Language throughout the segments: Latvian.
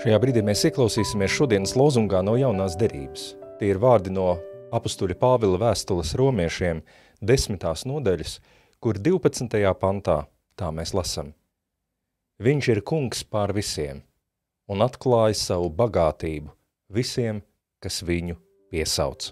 Šajā brīdī mēs ieklausīsimies šodienas lozungā no jaunās derības. Tie ir vārdi no apustuļa Pāvila vēstules romiešiem 10. nodaļas, kur 12. pantā tā mēs lasam. Viņš ir kungs pār visiem un atklāja savu bagātību visiem, kas viņu piesauc.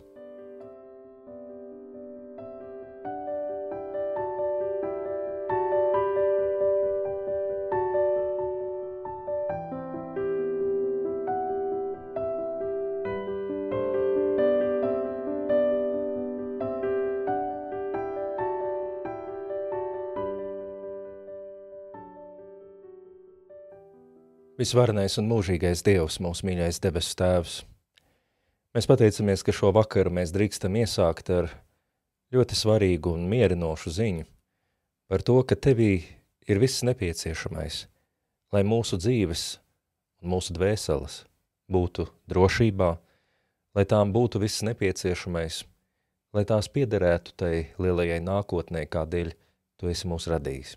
Visvarenais un mūžīgais Dievs, mūsu mīļais debesu Tēvs. Mēs pateicamies, ka šo vakaru mēs drīkstam iesākt ar ļoti svarīgu un mierinošu ziņu par to, ka Tevī ir viss nepieciešamais, lai mūsu dzīves un mūsu dvēseles būtu drošībā, lai tām būtu viss nepieciešamais, lai tās piederētu tai lielajai nākotnē, kādēļ Tu esi mūs radījis.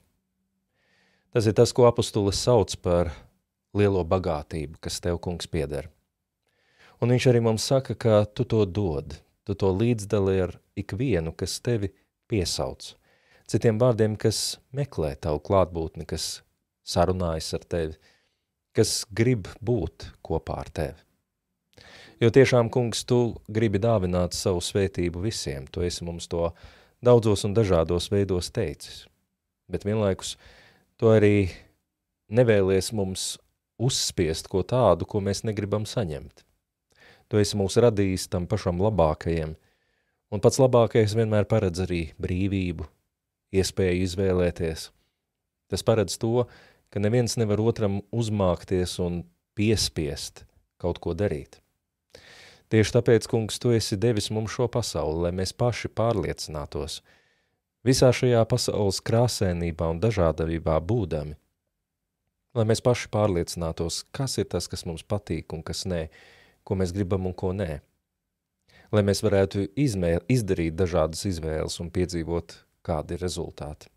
Tas ir tas, ko apustulis sauc par lielo bagātību, kas Tev, kungs, pieder. Un viņš arī mums saka, ka Tu to dod, Tu to līdzdali ar ikvienu, kas Tevi piesauc. Citiem vārdiem, kas meklē Tavu klātbūtni, kas sarunājas ar Tevi, kas grib būt kopā ar Tevi. Jo tiešām, kungs, Tu gribi dāvināt savu svētību visiem, Tu esi mums to daudzos un dažādos veidos teicis. Bet vienlaikus Tu arī nevēlies mums uzspiest ko tādu, ko mēs negribam saņemt. Tu esi mūs radījis tam pašam labākajam, un pats labākais vienmēr paredz arī brīvību, iespēju izvēlēties. Tas paredz to, ka neviens nevar otram uzmākties un piespiest kaut ko darīt. Tieši tāpēc, kungs, Tu esi devis mums šo pasauli, lai mēs paši pārliecinātos, visā šajā pasaules krāsēnībā un dažādavībā būdami, lai mēs paši pārliecinātos, kas ir tas, kas mums patīk un kas nē, ko mēs gribam un ko nē. Lai mēs varētu izdarīt dažādas izvēles un piedzīvot, kādi ir rezultāti.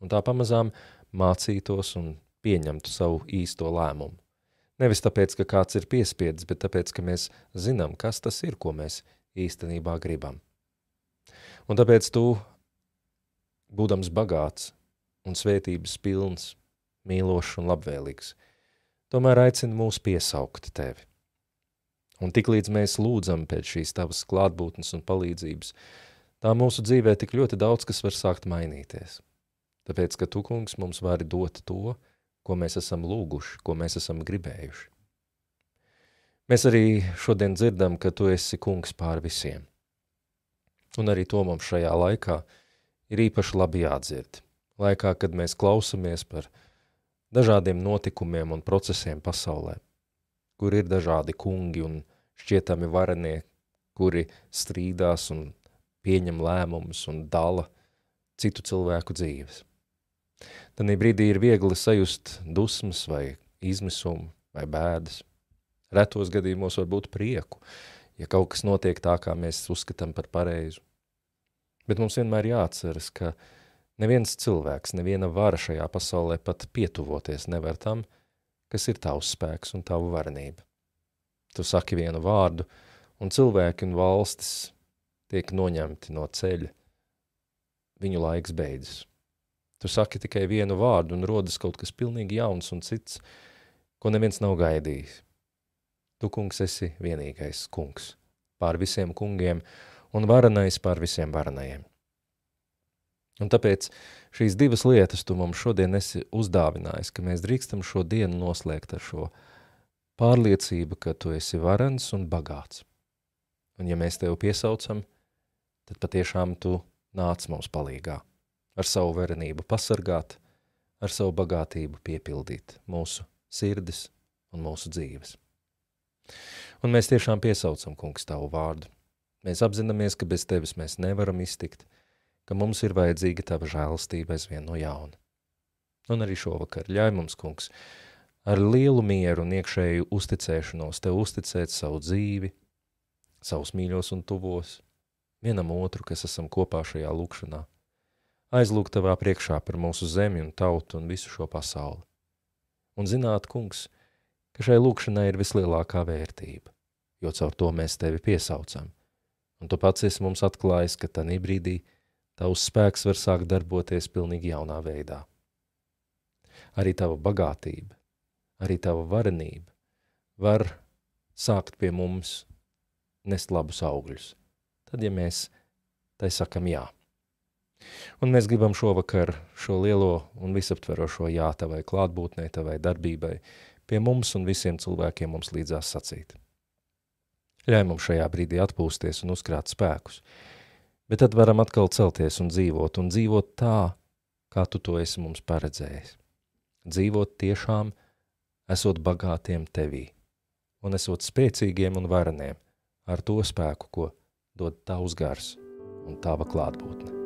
Un tā pamazām mācītos un pieņemtu savu īsto lēmumu. Nevis tāpēc, ka kāds ir piespiedis, bet tāpēc, ka mēs zinām, kas tas ir, ko mēs īstenībā gribam. Un tāpēc Tu, būdams bagāts un svētības pilns, mīlošs un labvēlīgs, tomēr aicina mūs piesaukt Tevi. Un tiklīdz mēs lūdzam pēc šīs Tavas klātbūtnes un palīdzības, tā mūsu dzīvē tik ļoti daudz, kas var sākt mainīties. Tāpēc, ka Tu, kungs, mums vari dot to, ko mēs esam lūguši, ko mēs esam gribējuši. Mēs arī šodien dzirdam, ka Tu esi kungs pār visiem. Un arī to mums šajā laikā ir īpaši labi jādzird. Laikā, kad mēs klausamies par dažādiem notikumiem un procesiem pasaulē, kur ir dažādi kungi un šķietami varenie, kuri strīdās un pieņem lēmumus un dala citu cilvēku dzīves. Tanī brīdī ir viegli sajust dusmas vai izmisumu vai bēdas. Retos gadījumos var būt prieku, ja kaut kas notiek tā, kā mēs uzskatām par pareizu. Bet mums vienmēr jāatceras, ka neviens cilvēks, neviena vara šajā pasaulē pat pietuvoties nevar tam, kas ir Tavs spēks un Tavu varenība. Tu saki vienu vārdu, un cilvēki un valstis tiek noņemti no ceļa. Viņu laiks beidzas. Tu saki tikai vienu vārdu, un rodas kaut kas pilnīgi jauns un cits, ko neviens nav gaidījis. Tu, kungs, esi vienīgais kungs pār visiem kungiem un varenais pār visiem varenajiem. Un tāpēc šīs divas lietas Tu mums šodien esi uzdāvinājis, ka mēs drīkstam šo dienu noslēgt ar šo pārliecību, ka Tu esi varens un bagāts. Un ja mēs Tev piesaucam, tad patiešām Tu nāc mums palīgā, ar savu varenību pasargāt, ar savu bagātību piepildīt mūsu sirdis un mūsu dzīves. Un mēs tiešām piesaucam, kungs, Tavu vārdu. Mēs apzināmies, ka bez Tevis mēs nevaram iztikt, ka mums ir vajadzīga Tava žēlastība aizvien no jauna. Un arī šovakar ļauj mums, kungs, ar lielu mieru un iekšēju uzticēšanos Tev uzticēt savu dzīvi, savus mīļos un tuvos, vienam otru, kas esam kopā šajā lūkšanā, aizlūgt Tavā priekšā par mūsu zemi un tautu un visu šo pasauli. Un zināt, kungs, ka šai lūkšanai ir vislielākā vērtība, jo caur to mēs tevi piesaucam. Un tu pats esi mums atklājis, ka tanī brīdī tavs spēks var sākt darboties pilnīgi jaunā veidā. Arī tava bagātība, arī tava varenība var sākt pie mums nest labus augļus, tad, ja mēs tai sakam jā. Un mēs gribam šovakar šo lielo un visaptverošo jā tavai klātbūtnei, tavai darbībai, pie mums un visiem cilvēkiem mums līdzās sacīt. Ļauj mums šajā brīdī atpūsties un uzkrāt spēkus, bet tad varam atkal celties un dzīvot tā, kā tu to esi mums paredzējis. Dzīvot tiešām, esot bagātiem tevī, un esot spēcīgiem un vareniem ar to spēku, ko dod tavs gars un tava klātbūtne.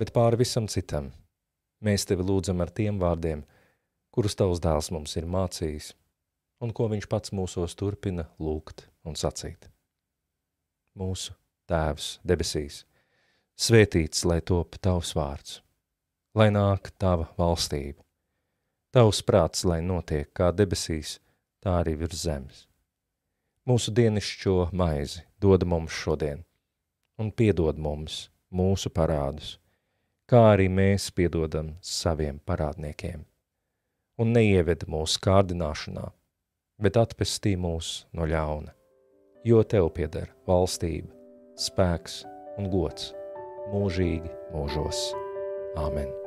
Bet pāri visam citam, mēs tevi lūdzam ar tiem vārdiem, kurus tavs dēls mums ir mācījis, un ko viņš pats mūsos turpina lūgt un sacīt. Mūsu Tēvs debesīs, svētīts, lai top tavs vārds, lai nāk tava valstība, tavs prāts, lai notiek kā debesīs, tā arī virs zemes. Mūsu dienišķo maizi dod mums šodien, un piedod mums mūsu parādus, kā arī mēs piedodam saviem parādniekiem. Un neieved mūsu kārdināšanā, bet atpestī mūs no ļauna, jo tev pieder valstība, spēks un gods mūžīgi mūžos. Āmen.